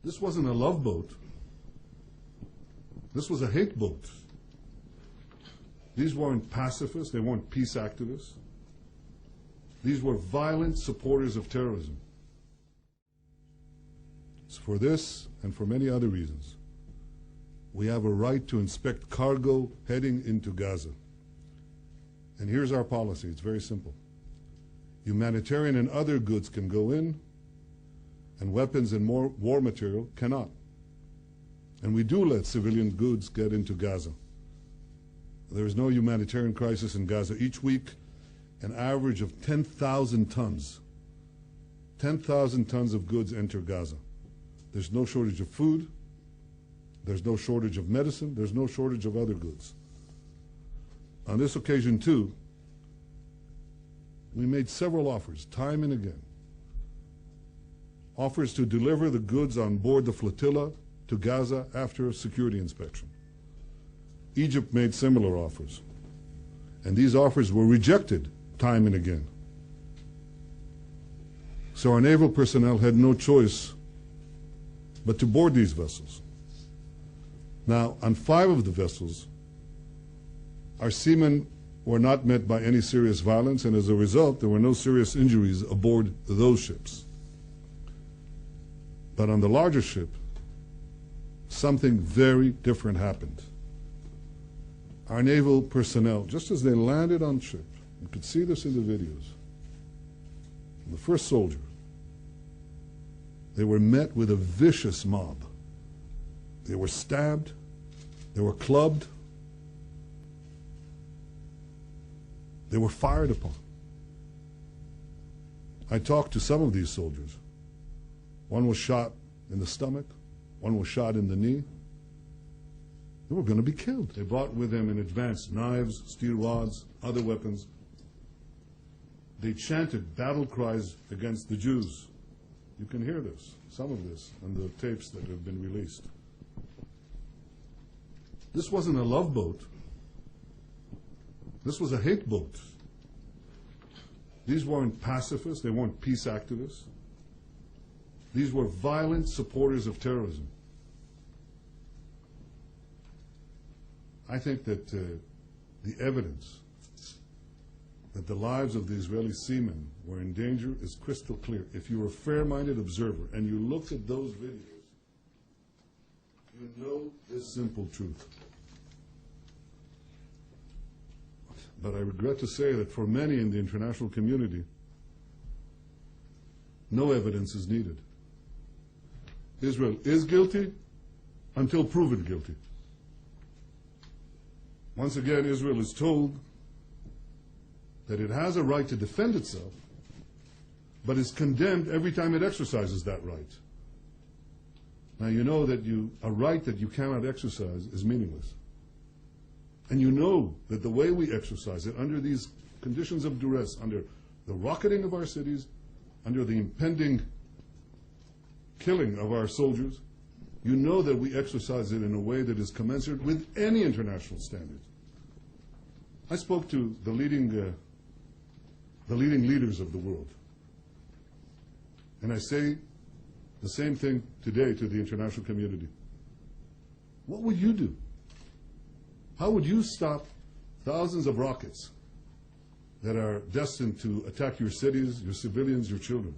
This wasn't a love boat. This was a hate boat. These weren't pacifists. They weren't peace activists. These were violent supporters of terrorism. For this and for many other reasons, we have a right to inspect cargo heading into Gaza. And here's our policy. It's very simple. Humanitarian and other goods can go in, and weapons and more war material cannot. And we do let civilian goods get into Gaza. There is no humanitarian crisis in Gaza. Each week, an average of 10,000 tons. 10,000 tons of goods enter Gaza. There's no shortage of food. There's no shortage of medicine. There's no shortage of other goods. On this occasion, too, we made several offers, time and again. Offers to deliver the goods on board the flotilla to Gaza after a security inspection. Egypt made similar offers, and these offers were rejected time and again. So our naval personnel had no choice but to board these vessels. Now, on 5 of the vessels, our seamen were not met by any serious violence, and as a result, there were no serious injuries aboard those ships. But on the larger ship, something very different happened. Our naval personnel, just as they landed on ship, you could see this in the videos, the first soldier, they were met with a vicious mob. They were stabbed, they were clubbed, they were fired upon. I talked to some of these soldiers. One was shot in the stomach, one was shot in the knee. They were going to be killed. They brought with them in advance knives, steel rods, other weapons. They chanted battle cries against the Jews. You can hear this, some of this, on the tapes that have been released. This wasn't a love boat. This was a hate boat. These weren't pacifists. They weren't peace activists. These were violent supporters of terrorism. I think that the evidence that the lives of the Israeli seamen were in danger is crystal clear. If you're a fair-minded observer and you look at those videos, you know this simple truth. But I regret to say that for many in the international community, no evidence is needed. Israel is guilty until proven guilty. Once again, Israel is told that it has a right to defend itself, but is condemned every time it exercises that right. Now you know that a right that you cannot exercise is meaningless. And you know that the way we exercise it under these conditions of duress, under the rocketing of our cities, under the impending killing of our soldiers, you know that we exercise it in a way that is commensurate with any international standard. I spoke to the leading leaders of the world, and I say the same thing today to the international community. What would you do? How would you stop thousands of rockets that are destined to attack your cities, your civilians, your children?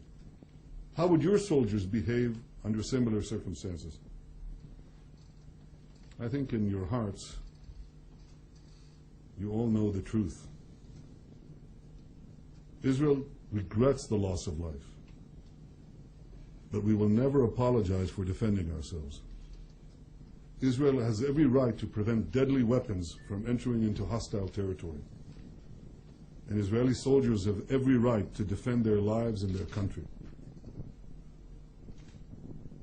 How would your soldiers behave under similar circumstances? I think in your hearts, you all know the truth. Israel regrets the loss of life, but we will never apologize for defending ourselves. Israel has every right to prevent deadly weapons from entering into hostile territory. And Israeli soldiers have every right to defend their lives and their country.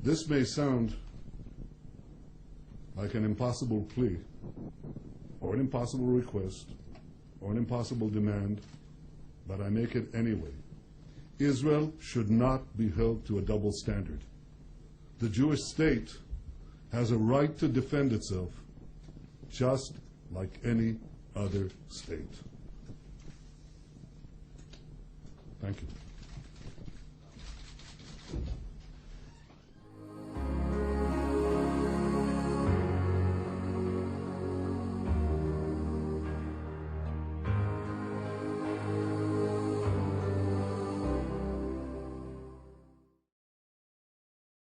This may sound like an impossible plea, or an impossible request, or an impossible demand, but I make it anyway. Israel should not be held to a double standard. The Jewish state has a right to defend itself just like any other state. Thank you.